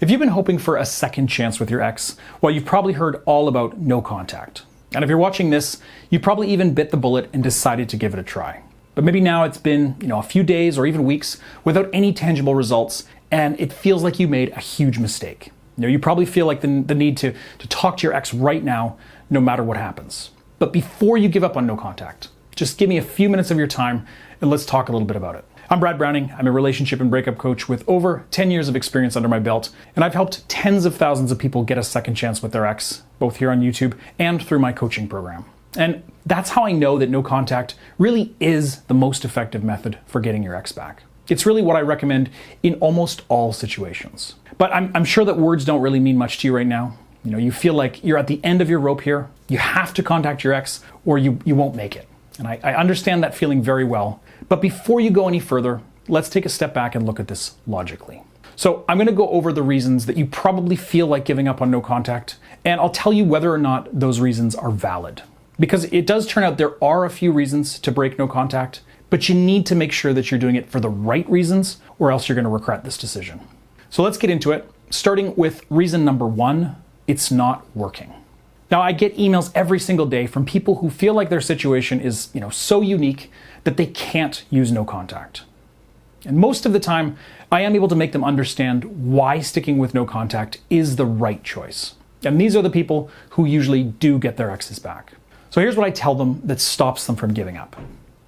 If you've been hoping for a second chance with your ex, well, you've probably heard all about no contact. And if you're watching this, you probably even bit the bullet and decided to give it a try. But maybe now it's been, a few days or even weeks without any tangible results, and it feels like you made a huge mistake. You probably feel like the need to talk to your ex right now, no matter what happens. But before you give up on no contact, just give me a few minutes of your time and let's talk a little bit about it. I'm Brad Browning. I'm a relationship and breakup coach with over 10 years of experience under my belt, and I've helped tens of thousands of people get a second chance with their ex, both here on YouTube and through my coaching program. And that's how I know that no contact really is the most effective method for getting your ex back. It's really what I recommend in almost all situations. But I'm sure that words don't really mean much to you right now. You feel like you're at the end of your rope here. You have to contact your ex or you won't make it. And I understand that feeling very well. But before you go any further, let's take a step back and look at this logically. So I'm going to go over the reasons that you probably feel like giving up on no contact, and I'll tell you whether or not those reasons are valid. Because it does turn out there are a few reasons to break no contact, but you need to make sure that you're doing it for the right reasons, or else you're going to regret this decision. So let's get into it, starting with reason number 1, it's not working. Now, I get emails every single day from people who feel like their situation is, so unique that they can't use no contact. And most of the time, I am able to make them understand why sticking with no contact is the right choice. And these are the people who usually do get their exes back. So here's what I tell them that stops them from giving up.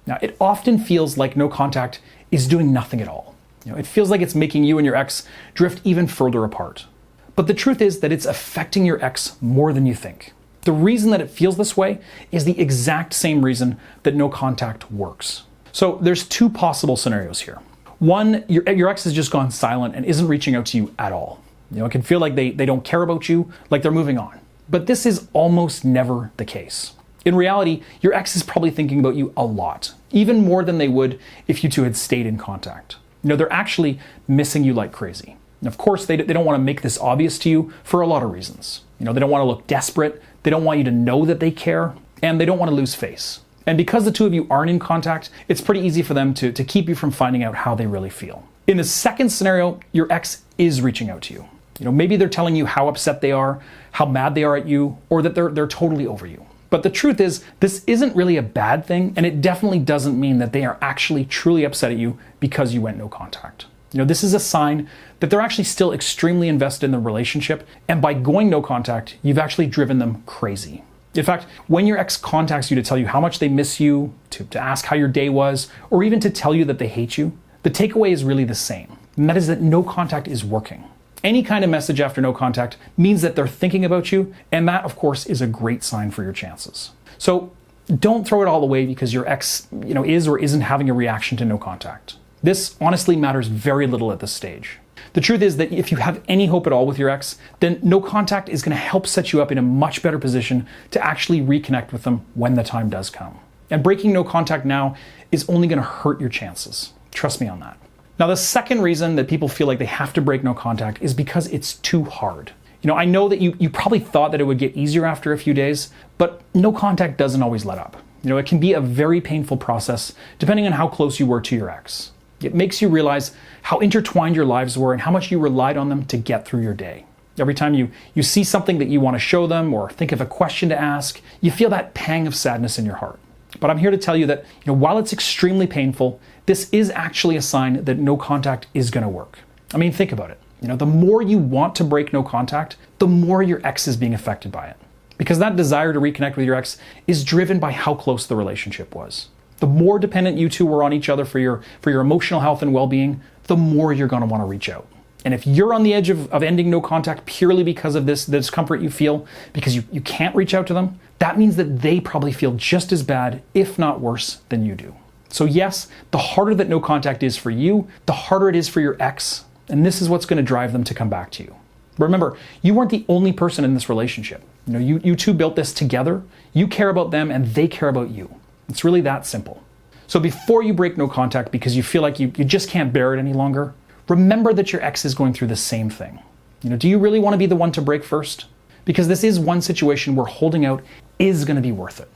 Now, it often feels like no contact is doing nothing at all. It feels like it's making you and your ex drift even further apart. But the truth is that it's affecting your ex more than you think. The reason that it feels this way is the exact same reason that no contact works. So there's 2 possible scenarios here. One, your ex has just gone silent and isn't reaching out to you at all. It can feel like they don't care about you, like they're moving on. But this is almost never the case. In reality, your ex is probably thinking about you a lot, even more than they would if you two had stayed in contact. They're actually missing you like crazy. And of course, they don't want to make this obvious to you for a lot of reasons. They don't want to look desperate, they don't want you to know that they care, and they don't want to lose face. And because the two of you aren't in contact, it's pretty easy for them to keep you from finding out how they really feel. In the second scenario, your ex is reaching out to you. Maybe they're telling you how upset they are, how mad they are at you, or that they're totally over you. But the truth is, this isn't really a bad thing, and it definitely doesn't mean that they are actually truly upset at you because you went no contact. This is a sign that they're actually still extremely invested in the relationship, and by going no contact, you've actually driven them crazy. In fact, when your ex contacts you to tell you how much they miss you, to ask how your day was, or even to tell you that they hate you, the takeaway is really the same, and that is that no contact is working. Any kind of message after no contact means that they're thinking about you, and that, of course, is a great sign for your chances. So don't throw it all away because your ex, is or isn't having a reaction to no contact. This honestly matters very little at this stage. The truth is that if you have any hope at all with your ex, then no contact is going to help set you up in a much better position to actually reconnect with them when the time does come. And breaking no contact now is only going to hurt your chances. Trust me on that. Now, the second reason that people feel like they have to break no contact is because it's too hard. I know that you probably thought that it would get easier after a few days, but no contact doesn't always let up. It can be a very painful process depending on how close you were to your ex. It makes you realize how intertwined your lives were and how much you relied on them to get through your day. Every time you see something that you want to show them or think of a question to ask, you feel that pang of sadness in your heart. But I'm here to tell you that while it's extremely painful, this is actually a sign that no contact is going to work. I mean, think about it. The more you want to break no contact, the more your ex is being affected by it. Because that desire to reconnect with your ex is driven by how close the relationship was. The more dependent you two were on each other for your emotional health and well-being, the more you're going to want to reach out. And if you're on the edge of ending no contact purely because of the discomfort you feel, because you can't reach out to them, that means that they probably feel just as bad, if not worse, than you do. So yes, the harder that no contact is for you, the harder it is for your ex, and this is what's going to drive them to come back to you. Remember, you weren't the only person in this relationship. You two built this together. You care about them and they care about you. It's really that simple. So before you break no contact because you feel like you just can't bear it any longer, remember that your ex is going through the same thing. Do you really want to be the one to break first? Because this is one situation where holding out is going to be worth it.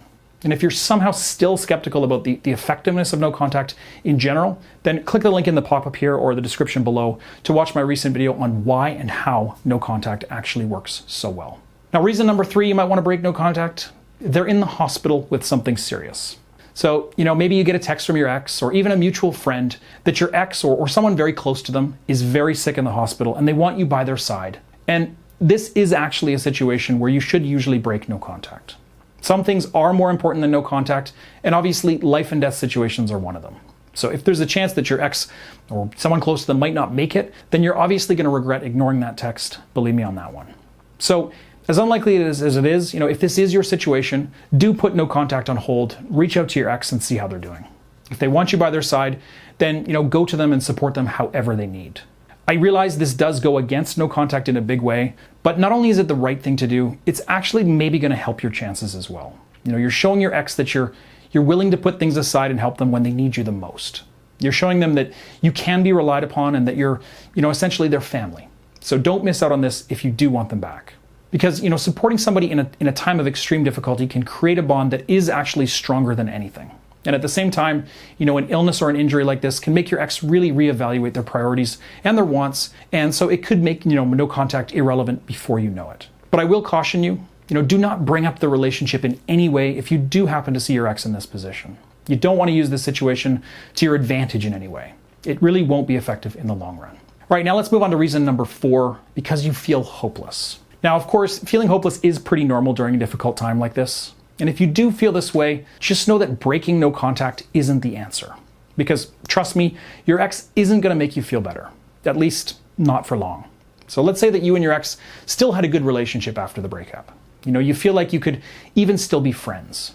And if you're somehow still skeptical about the effectiveness of no contact in general, then click the link in the pop-up here or the description below to watch my recent video on why and how no contact actually works so well. Now, reason number 3 you might want to break no contact, they're in the hospital with something serious. So, maybe you get a text from your ex or even a mutual friend that your ex or someone very close to them is very sick in the hospital and they want you by their side. And this is actually a situation where you should usually break no contact. Some things are more important than no contact, and obviously life and death situations are one of them. So if there's a chance that your ex or someone close to them might not make it, then you're obviously going to regret ignoring that text. Believe me on that one. So as unlikely as it is, if this is your situation, do put no contact on hold, reach out to your ex and see how they're doing. If they want you by their side, then go to them and support them however they need. I realize this does go against no contact in a big way, but not only is it the right thing to do, it's actually maybe going to help your chances as well. You're showing your ex that you're willing to put things aside and help them when they need you the most. You're showing them that you can be relied upon and that you're, essentially their family. So don't miss out on this if you do want them back. Because, supporting somebody in a time of extreme difficulty can create a bond that is actually stronger than anything. And at the same time, an illness or an injury like this can make your ex really reevaluate their priorities and their wants. And so it could make, no contact irrelevant before you know it. But I will caution you, do not bring up the relationship in any way if you do happen to see your ex in this position. You don't want to use this situation to your advantage in any way. It really won't be effective in the long run. All right, now let's move on to reason number 4, because you feel hopeless. Now, of course, feeling hopeless is pretty normal during a difficult time like this. And if you do feel this way, just know that breaking no contact isn't the answer. Because trust me, your ex isn't going to make you feel better. At least not for long. So let's say that you and your ex still had a good relationship after the breakup. You feel like you could even still be friends.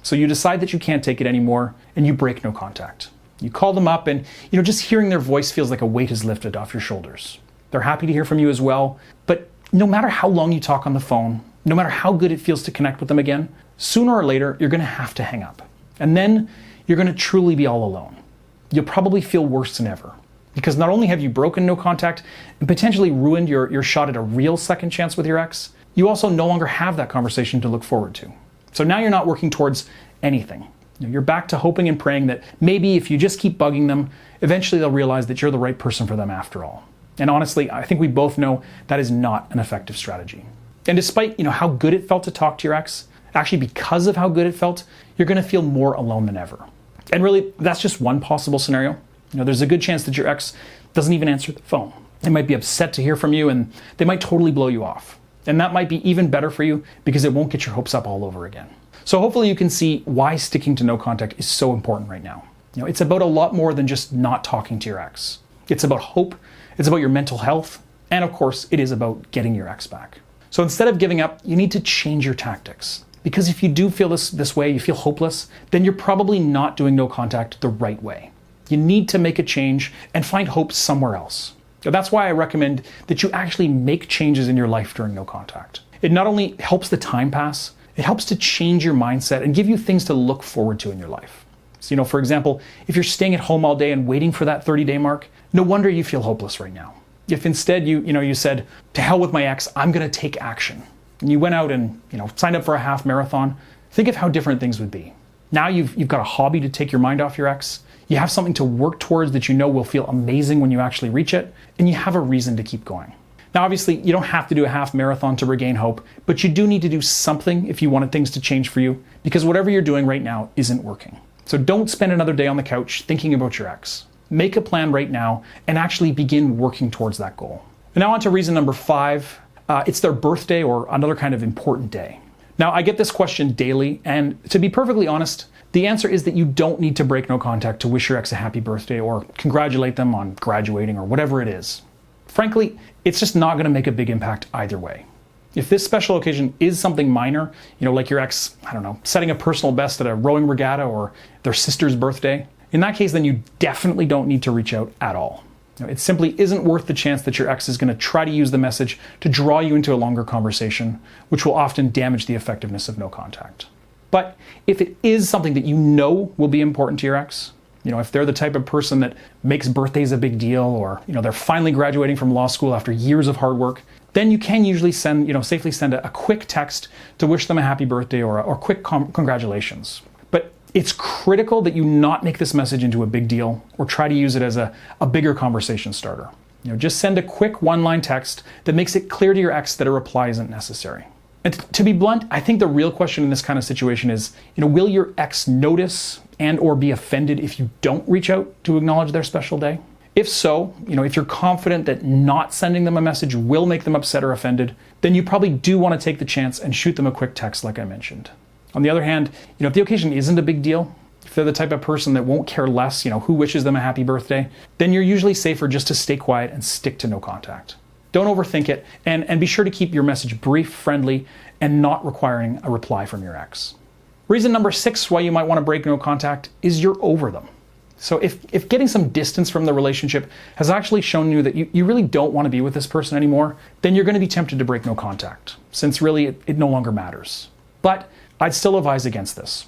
So you decide that you can't take it anymore and you break no contact. You call them up and, just hearing their voice feels like a weight is lifted off your shoulders. They're happy to hear from you as well, but no matter how long you talk on the phone, no matter how good it feels to connect with them again, sooner or later, you're going to have to hang up. And then you're going to truly be all alone. You'll probably feel worse than ever. Because not only have you broken no contact and potentially ruined your shot at a real second chance with your ex, you also no longer have that conversation to look forward to. So now you're not working towards anything. You're back to hoping and praying that maybe if you just keep bugging them, eventually they'll realize that you're the right person for them after all. And honestly, I think we both know that is not an effective strategy. And despite, how good it felt to talk to your ex, actually because of how good it felt, you're going to feel more alone than ever. And really, that's just one possible scenario. There's a good chance that your ex doesn't even answer the phone. They might be upset to hear from you and they might totally blow you off. And that might be even better for you because it won't get your hopes up all over again. So hopefully you can see why sticking to no contact is so important right now. It's about a lot more than just not talking to your ex. It's about hope, it's about your mental health, and of course, it is about getting your ex back. So instead of giving up, you need to change your tactics. Because if you do feel this way, you feel hopeless, then you're probably not doing no contact the right way. You need to make a change and find hope somewhere else. So that's why I recommend that you actually make changes in your life during no contact. It not only helps the time pass, it helps to change your mindset and give you things to look forward to in your life. So, for example, if you're staying at home all day and waiting for that 30-day mark, no wonder you feel hopeless right now. If instead you said, to hell with my ex, I'm going to take action. And you went out and, signed up for a half marathon, think of how different things would be. Now you've got a hobby to take your mind off your ex. You have something to work towards that will feel amazing when you actually reach it, and you have a reason to keep going. Now, obviously, you don't have to do a half marathon to regain hope, but you do need to do something if you wanted things to change for you, because whatever you're doing right now isn't working. So don't spend another day on the couch thinking about your ex. Make a plan right now and actually begin working towards that goal. And now on to reason number 5. It's their birthday or another kind of important day. Now, I get this question daily, and to be perfectly honest, the answer is that you don't need to break no contact to wish your ex a happy birthday or congratulate them on graduating or whatever it is. Frankly, it's just not going to make a big impact either way. If this special occasion is something minor, like your ex, setting a personal best at a rowing regatta or their sister's birthday, in that case, then you definitely don't need to reach out at all. It simply isn't worth the chance that your ex is going to try to use the message to draw you into a longer conversation, which will often damage the effectiveness of no contact. But if it is something that will be important to your ex, If they're the type of person that makes birthdays a big deal, or they're finally graduating from law school after years of hard work, then you can usually safely send a quick text to wish them a happy birthday or quick congratulations. But it's critical that you not make this message into a big deal or try to use it as a bigger conversation starter. Just send a quick one-line text that makes it clear to your ex that a reply isn't necessary. And to be blunt, I think the real question in this kind of situation is, will your ex notice and or be offended if you don't reach out to acknowledge their special day? If so, if you're confident that not sending them a message will make them upset or offended, then you probably do want to take the chance and shoot them a quick text like I mentioned. On the other hand, if the occasion isn't a big deal, if they're the type of person that won't care less, who wishes them a happy birthday, then you're usually safer just to stay quiet and stick to no contact. Don't overthink it, and be sure to keep your message brief, friendly, and not requiring a reply from your ex. Reason number 6 why you might want to break no contact is you're over them. So if getting some distance from the relationship has actually shown you that you really don't want to be with this person anymore, then you're going to be tempted to break no contact, since really it no longer matters. But I'd still advise against this.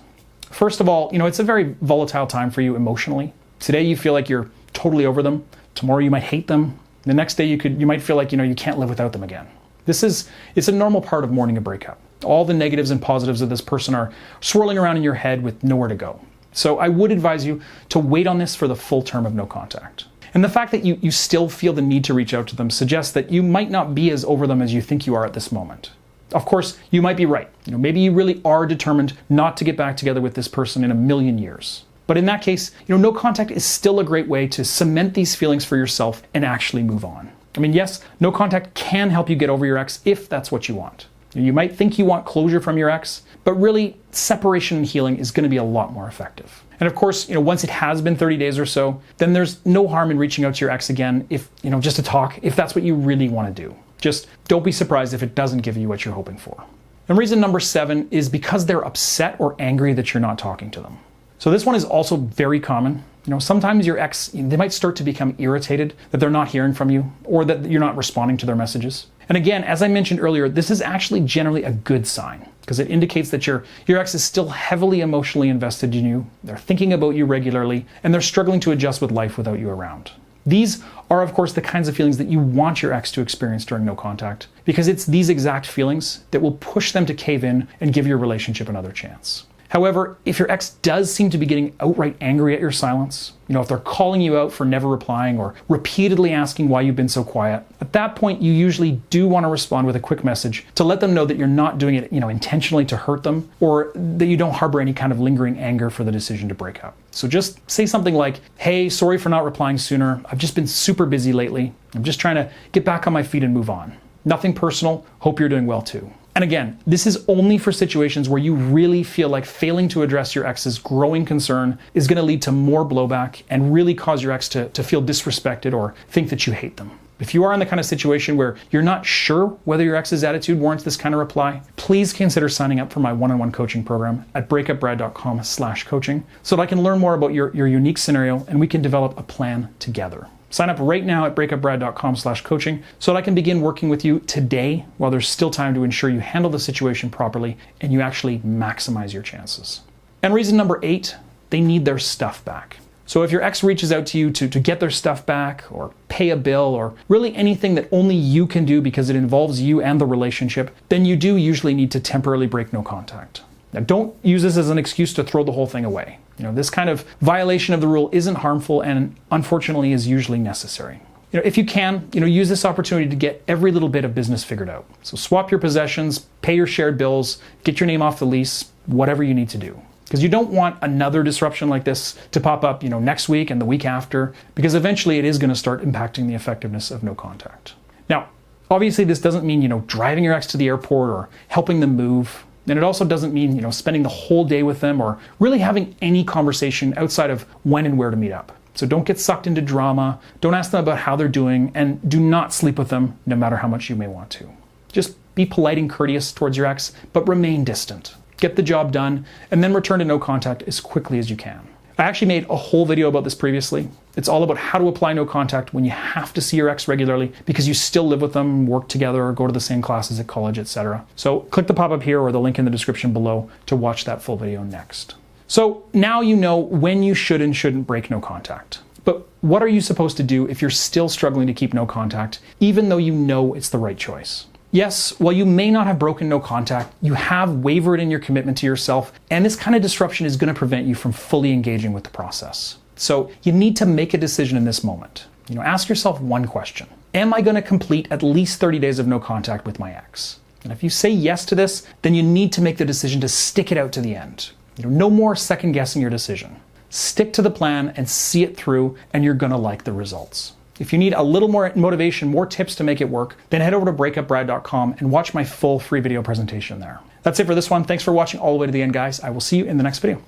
First of all, it's a very volatile time for you emotionally. Today you feel like you're totally over them. Tomorrow you might hate them. The next day you might feel like you can't live without them again. It's a normal part of mourning a breakup. All the negatives and positives of this person are swirling around in your head with nowhere to go. So I would advise you to wait on this for the full term of no contact. And the fact that you still feel the need to reach out to them suggests that you might not be as over them as you think you are at this moment. Of course, you might be right. Maybe you really are determined not to get back together with this person in a million years. But in that case, no contact is still a great way to cement these feelings for yourself and actually move on. Yes, no contact can help you get over your ex if that's what you want. You might think you want closure from your ex, but really separation and healing is going to be a lot more effective. And of course, once it has been 30 days or so, then there's no harm in reaching out to your ex again if, just to talk, if that's what you really want to do. Just don't be surprised if it doesn't give you what you're hoping for. And reason number 7 is because they're upset or angry that you're not talking to them. So this one is also very common. Sometimes your ex, they might start to become irritated that they're not hearing from you or that you're not responding to their messages. And again, as I mentioned earlier, this is actually generally a good sign because it indicates that your ex is still heavily emotionally invested in you. They're thinking about you regularly and they're struggling to adjust with life without you around. These are, of course, the kinds of feelings that you want your ex to experience during no contact because it's these exact feelings that will push them to cave in and give your relationship another chance. However, if your ex does seem to be getting outright angry at your silence, if they're calling you out for never replying or repeatedly asking why you've been so quiet, at that point you usually do want to respond with a quick message to let them know that you're not doing it, intentionally to hurt them or that you don't harbor any kind of lingering anger for the decision to break up. So just say something like, "Hey, sorry for not replying sooner. I've just been super busy lately. I'm just trying to get back on my feet and move on. Nothing personal. Hope you're doing well too." And again, this is only for situations where you really feel like failing to address your ex's growing concern is going to lead to more blowback and really cause your ex to feel disrespected or think that you hate them. If you are in the kind of situation where you're not sure whether your ex's attitude warrants this kind of reply, please consider signing up for my one-on-one coaching program at breakupbrad.com/coaching so that I can learn more about your unique scenario and we can develop a plan together. Sign up right now at breakupbrad.com/coaching so that I can begin working with you today while there's still time to ensure you handle the situation properly and you actually maximize your chances. And reason number 8, they need their stuff back. So if your ex reaches out to you to get their stuff back or pay a bill or really anything that only you can do because it involves you and the relationship, then you do usually need to temporarily break no contact. Now, don't use this as an excuse to throw the whole thing away. This kind of violation of the rule isn't harmful and unfortunately is usually necessary. If you can, use this opportunity to get every little bit of business figured out. So swap your possessions, pay your shared bills, get your name off the lease, whatever you need to do. Because you don't want another disruption like this to pop up, next week and the week after, because eventually it is going to start impacting the effectiveness of no contact. Now, obviously this doesn't mean, driving your ex to the airport or helping them move. And it also doesn't mean, spending the whole day with them or really having any conversation outside of when and where to meet up. So don't get sucked into drama, don't ask them about how they're doing, and do not sleep with them no matter how much you may want to. Just be polite and courteous towards your ex, but remain distant. Get the job done, and then return to no contact as quickly as you can. I actually made a whole video about this previously. It's all about how to apply no contact when you have to see your ex regularly because you still live with them, work together, or go to the same classes at college, etc. So click the pop-up here or the link in the description below to watch that full video next. So now you know when you should and shouldn't break no contact. But what are you supposed to do if you're still struggling to keep no contact, even though you know it's the right choice? Yes, while you may not have broken no contact, you have wavered in your commitment to yourself, and this kind of disruption is going to prevent you from fully engaging with the process. So you need to make a decision in this moment. Ask yourself one question. Am I going to complete at least 30 days of no contact with my ex? And if you say yes to this, then you need to make the decision to stick it out to the end. No more second guessing your decision. Stick to the plan and see it through, and you're going to like the results. If you need a little more motivation, more tips to make it work, then head over to breakupbrad.com and watch my full free video presentation there. That's it for this one. Thanks for watching all the way to the end, guys. I will see you in the next video.